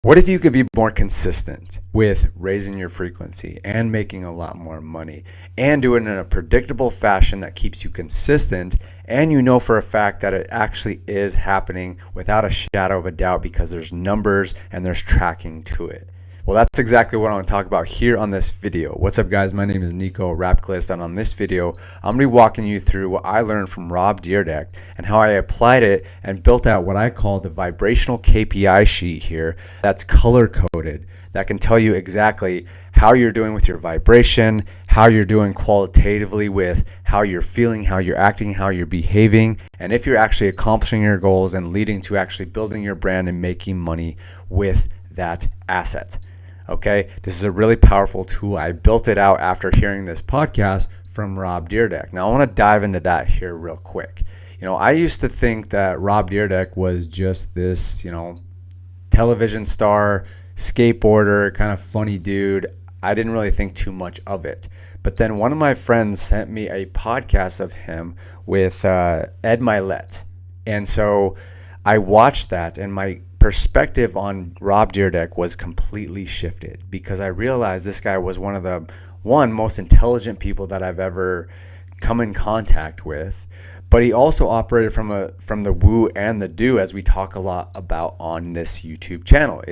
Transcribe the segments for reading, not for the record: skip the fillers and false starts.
What if you could be more consistent with raising your frequency and making a lot more money and do it in a predictable fashion that keeps you consistent, and you know for a fact that it actually is happening without a shadow of a doubt because there's numbers and there's tracking to it? Well, that's exactly what I want to talk about here on this video. What's up, guys? My name is Nico Rapclist, and on this video, I'm going to be walking you through what I learned from Rob Dyrdek and how I applied it and built out what I call the vibrational KPI sheet here that's color-coded, that can tell you exactly how you're doing with your vibration, how you're doing qualitatively with how you're feeling, how you're acting, how you're behaving, and if you're actually accomplishing your goals and leading to actually building your brand and making money with that asset. Okay, this is a really powerful tool. I built it out after hearing this podcast from Rob Dyrdek. Now I want to dive into that here real quick. I used to think that Rob Dyrdek was just this, television star, skateboarder, kind of funny dude. I didn't really think too much of it. But then one of my friends sent me a podcast of him with Ed Milet. And so I watched that, and my perspective on Rob Dyrdek was completely shifted because I realized this guy was one of the most intelligent people that I've ever come in contact with, but he also operated from the woo and the do, as we talk a lot about on this YouTube channel.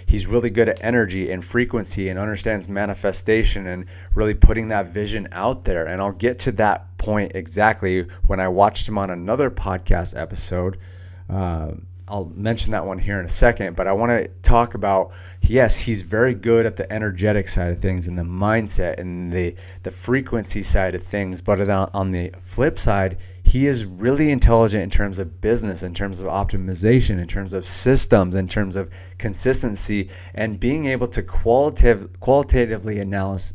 He's really good at energy and frequency and understands manifestation and really putting that vision out there, and I'll get to that point exactly when I watched him on another podcast episode. I'll mention that one here in a second, but I want to talk about, yes, he's very good at the energetic side of things and the mindset and the frequency side of things, but on the flip side, he is really intelligent in terms of business, in terms of optimization, in terms of systems, in terms of consistency, and being able to qualitatively analyze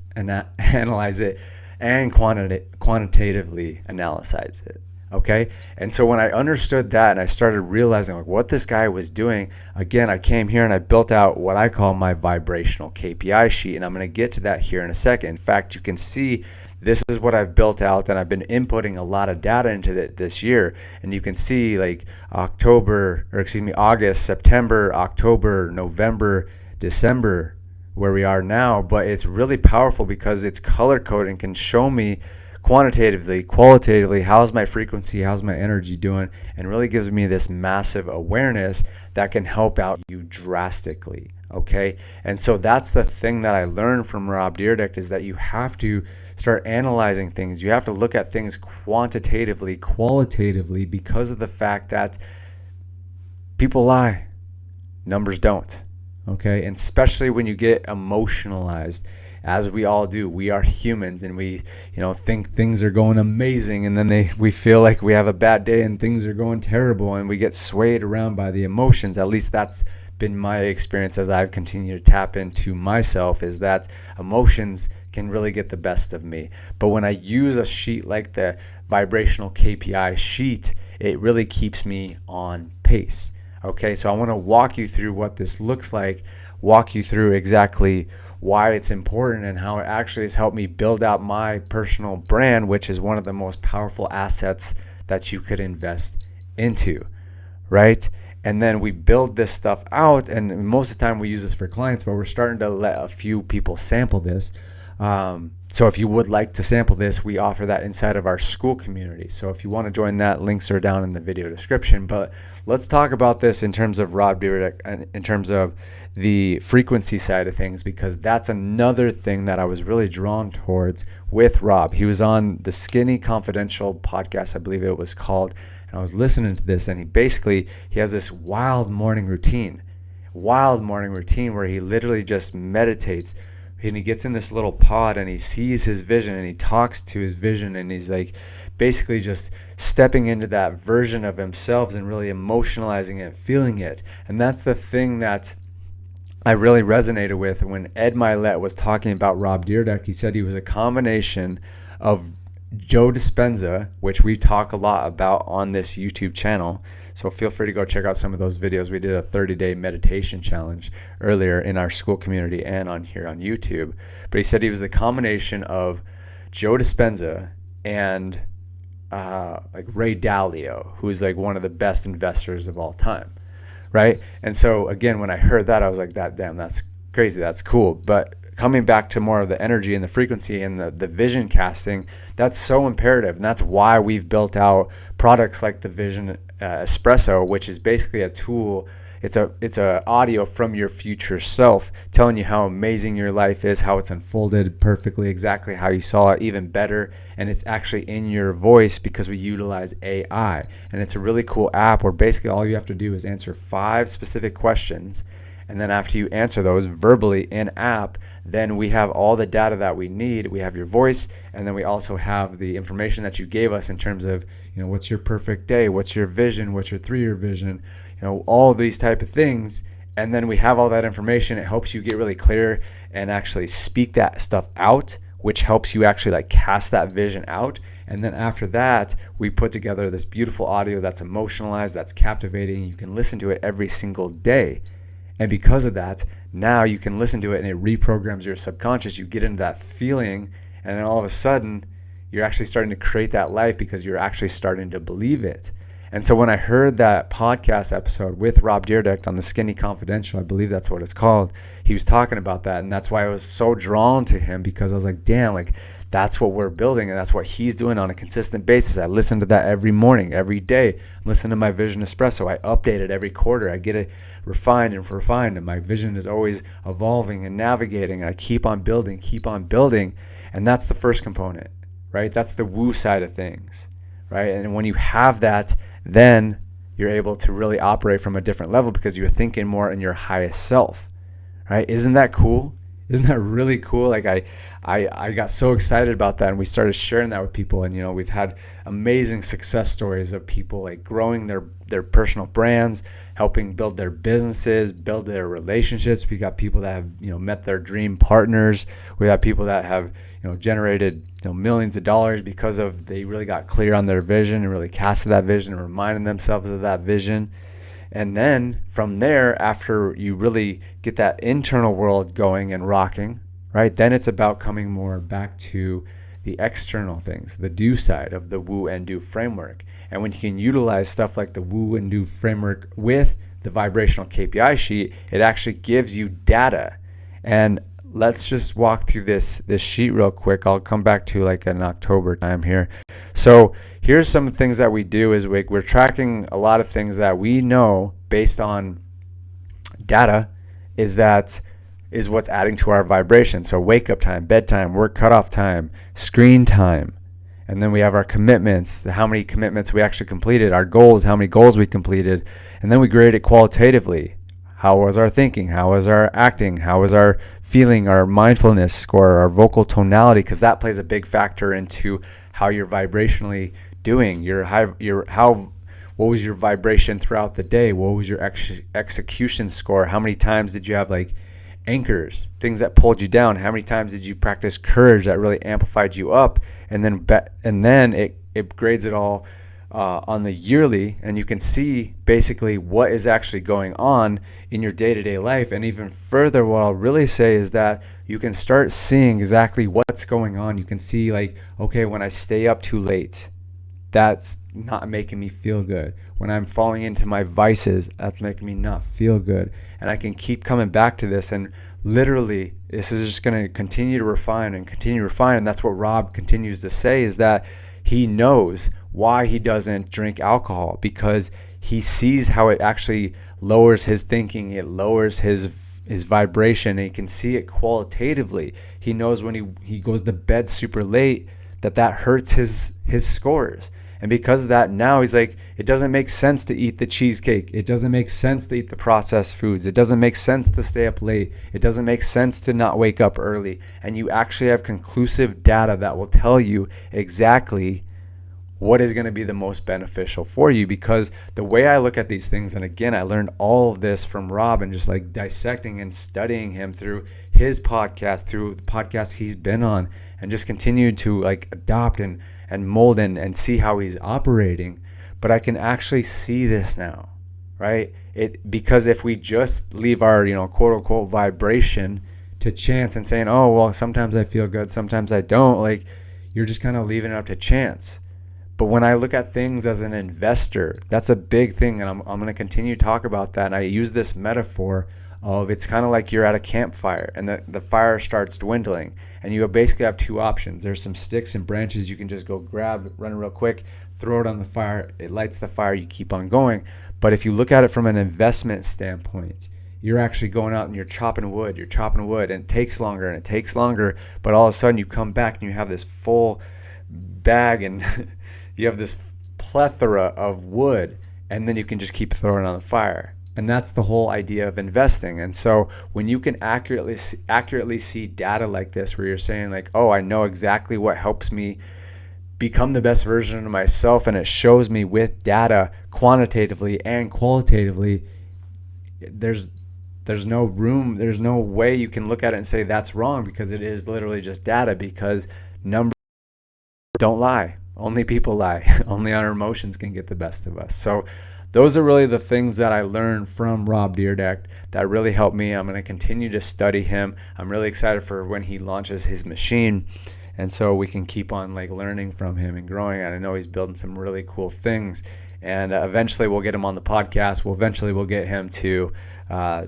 it and quantitatively analyze it. Okay. And so when I understood that and I started realizing what this guy was doing, again, I came here and I built out what I call my vibrational KPI sheet. And I'm going to get to that here in a second. In fact, you can see this is what I've built out, and I've been inputting a lot of data into it this year. And you can see August, September, October, November, December, where we are now. But it's really powerful because it's color coded and can show me quantitatively, qualitatively, how's my frequency, how's my energy doing, and really gives me this massive awareness that can help out you drastically. Okay, and so that's the thing that I learned from Rob Dyrdek, is that you have to start analyzing things. You have to look at things quantitatively, qualitatively, because of the fact that people lie, numbers don't. Okay, and especially when you get emotionalized, as we all do. We are humans, and we think things are going amazing, and then we feel like we have a bad day and things are going terrible, and we get swayed around by the emotions. At least that's been my experience as I've continued to tap into myself, is that emotions can really get the best of me. But when I use a sheet like the vibrational KPI sheet, it really keeps me on pace. Okay, so I want to walk you through what this looks like, walk you through exactly why it's important and how it actually has helped me build out my personal brand, which is one of the most powerful assets that you could invest into, right? And then we build this stuff out, and most of the time we use this for clients, but we're starting to let a few people sample this. So if you would like to sample this, we offer that inside of our Skool Community. So if you want to join that, links are down in the video description. But let's talk about this in terms of Rob Dyrdek and in terms of the frequency side of things, because that's another thing that I was really drawn towards with Rob. He was on the Skinny Confidential podcast, I believe it was called, and I was listening to this, and he has this wild morning routine where he literally just meditates. And he gets in this little pod and he sees his vision and he talks to his vision, and he's basically just stepping into that version of himself and really emotionalizing it, feeling it. And that's the thing that I really resonated with when Ed Milet was talking about Rob Dyrdek. He said he was a combination of Joe Dispenza, which we talk a lot about on this YouTube channel. So feel free to go check out some of those videos. We did a 30-day meditation challenge earlier in our Skool Community and on here on YouTube. But he said he was the combination of Joe Dispenza and Ray Dalio, who's one of the best investors of all time, right? And so again, when I heard that, I was like, damn, that's crazy, that's cool. But coming back to more of the energy and the frequency and the vision casting, that's so imperative. And that's why we've built out products like the Vision Espresso, which is basically a tool. It's a audio from your future self telling you how amazing your life is, how it's unfolded perfectly, exactly how you saw it, even better. And it's actually in your voice because we utilize AI. And it's a really cool app where basically all you have to do is answer 5 specific questions. And then after you answer those verbally in app, then we have all the data that we need. We have your voice, and then we also have the information that you gave us in terms of, what's your perfect day? What's your vision? What's your 3-year vision? All of these type of things. And then we have all that information. It helps you get really clear and actually speak that stuff out, which helps you actually like cast that vision out. And then after that, we put together this beautiful audio that's emotionalized, that's captivating. You can listen to it every single day. And because of that, now you can listen to it and it reprograms your subconscious. You get into that feeling, and then all of a sudden, you're actually starting to create that life because you're actually starting to believe it. And so when I heard that podcast episode with Rob Dyrdek on the Skinny Confidential, I believe that's what it's called, he was talking about that. And that's why I was so drawn to him, because I was like, damn, like that's what we're building, and that's what he's doing on a consistent basis. I listen to that every morning, every day. Listen to my Vision Espresso. I update it every quarter. I get it refined, and my vision is always evolving and navigating, and I keep on building. And that's the first component, right? That's the woo side of things, right? And when you have that, then you're able to really operate from a different level because you're thinking more in your highest self, right? Isn't that cool? Isn't that really cool? Like I got so excited about that, and we started sharing that with people. And we've had amazing success stories of people like growing their personal brands, helping build their businesses, build their relationships. We got people that have met their dream partners. We got people that have generated millions of dollars because of they really got clear on their vision and really casted that vision and reminded themselves of that vision. And then from there, after you really get that internal world going and rocking, right, then it's about coming more back to the external things, the do side of the Woo and Do framework. And when you can utilize stuff like the Woo and Do framework with the vibrational KPI sheet, it actually gives you data. And let's just walk through this sheet real quick. I'll come back to like an October time here. So here's some things that we do is we're tracking a lot of things that we know based on data is what's adding to our vibration. So wake up time, bedtime, work cutoff time, screen time. And then we have our commitments, how many commitments we actually completed, our goals, how many goals we completed. And then we grade it qualitatively. How was our thinking? How was our acting? How was our feeling, our mindfulness score, our vocal tonality? Because that plays a big factor into how you're vibrationally doing. What was your vibration throughout the day? What was your execution score? How many times did you have like anchors, things that pulled you down? How many times did you practice courage that really amplified you up? And then it grades it all on the yearly, and you can see basically what is actually going on in your day-to-day life. And even further, what I'll really say is that you can start seeing exactly what's going on. You can see like, okay, when I stay up too late, that's not making me feel good. When I'm falling into my vices, that's making me not feel good. And I can keep coming back to this, and literally this is just going to continue to refine. And that's what Rob continues to say, is that he knows why he doesn't drink alcohol, because he sees how it actually lowers his thinking, it lowers his vibration, and he can see it qualitatively. He knows when he goes to bed super late that hurts his scores. And because of that, now he's like, it doesn't make sense to eat the cheesecake. It doesn't make sense to eat the processed foods. It doesn't make sense to stay up late. It doesn't make sense to not wake up early. And you actually have conclusive data that will tell you exactly what is going to be the most beneficial for you. Because the way I look at these things, and again, I learned all of this from Rob and just like dissecting and studying him through his podcast, through the podcasts he's been on, and just continued to like adopt and mold and see how he's operating. But I can actually see this now, right? Because if we just leave our, quote unquote vibration to chance and saying, oh, well, sometimes I feel good, sometimes I don't, like you're just kind of leaving it up to chance. But when I look at things as an investor, that's a big thing. And I'm going to continue to talk about that. And I use this metaphor of it's kind of like you're at a campfire and the fire starts dwindling. And you basically have two options. There's some sticks and branches you can just go grab, run real quick, throw it on the fire. It lights the fire. You keep on going. But if you look at it from an investment standpoint, you're actually going out and you're chopping wood, and it takes longer, but all of a sudden you come back and you have this full bag and you have this plethora of wood, and then you can just keep throwing it on the fire. And that's the whole idea of investing. And so when you can accurately see data like this, where you're saying like, oh, I know exactly what helps me become the best version of myself, and it shows me with data quantitatively and qualitatively, there's no way you can look at it and say that's wrong, because it is literally just data, because numbers don't lie. Only people lie. Only our emotions can get the best of us. So those are really the things that I learned from Rob Dyrdek that really helped me. I'm going to continue to study him. I'm really excited for when he launches his machine. And so we can keep on like learning from him and growing. And I know he's building some really cool things. And eventually we'll get him on the podcast. We'll get him to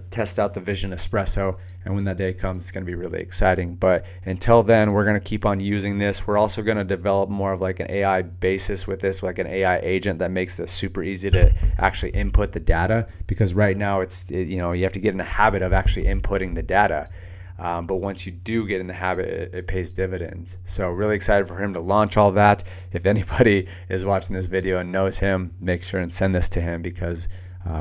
test out the Vision Espresso. And when that day comes, it's going to be really exciting. But until then, we're going to keep on using this. We're also going to develop more of like an AI basis with this, like an AI agent that makes this super easy to actually input the data. Because right now you have to get in the habit of actually inputting the data. But once you do get in the habit, it pays dividends. So really excited for him to launch all that. If anybody is watching this video and knows him, make sure and send this to him, because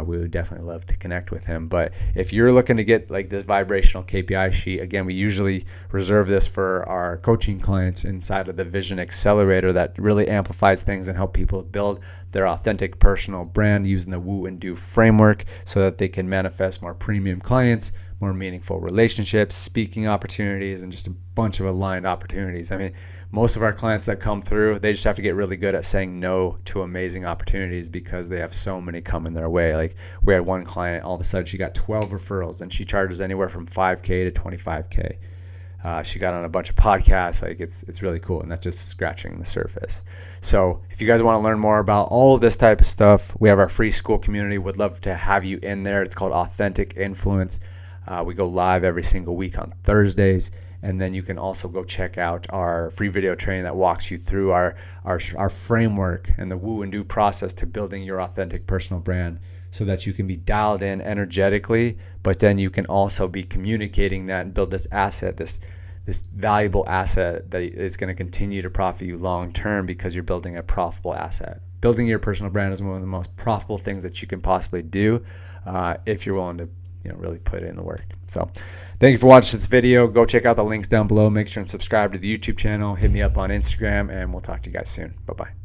we would definitely love to connect with him. But if you're looking to get like this vibrational KPI sheet, again, we usually reserve this for our coaching clients inside of the Vision Accelerator that really amplifies things and help people build their authentic personal brand using the Woo+Do framework so that they can manifest more premium clients, more meaningful relationships, speaking opportunities, and just a bunch of aligned opportunities. I mean, most of our clients that come through, they just have to get really good at saying no to amazing opportunities because they have so many coming their way. Like we had one client, all of a sudden she got 12 referrals and she charges anywhere from $5K to $25K. She got on a bunch of podcasts. Like it's really cool, and that's just scratching the surface. So if you guys want to learn more about all of this type of stuff, we have our free Skool Community. Would love to have you in there. It's called Authentic Influence. We go live every single week on Thursdays. And then you can also go check out our free video training that walks you through our framework and the Woo+Do process to building your authentic personal brand, so that you can be dialed in energetically, but then you can also be communicating that and build this asset, this valuable asset that is going to continue to profit you long term, because you're building a profitable asset. Building your personal brand is one of the most profitable things that you can possibly do if you're willing to really put in the work. So thank you for watching this video. Go check out the links down below. Make sure and subscribe to the YouTube channel. Hit me up on Instagram, and we'll talk to you guys soon. Bye-bye.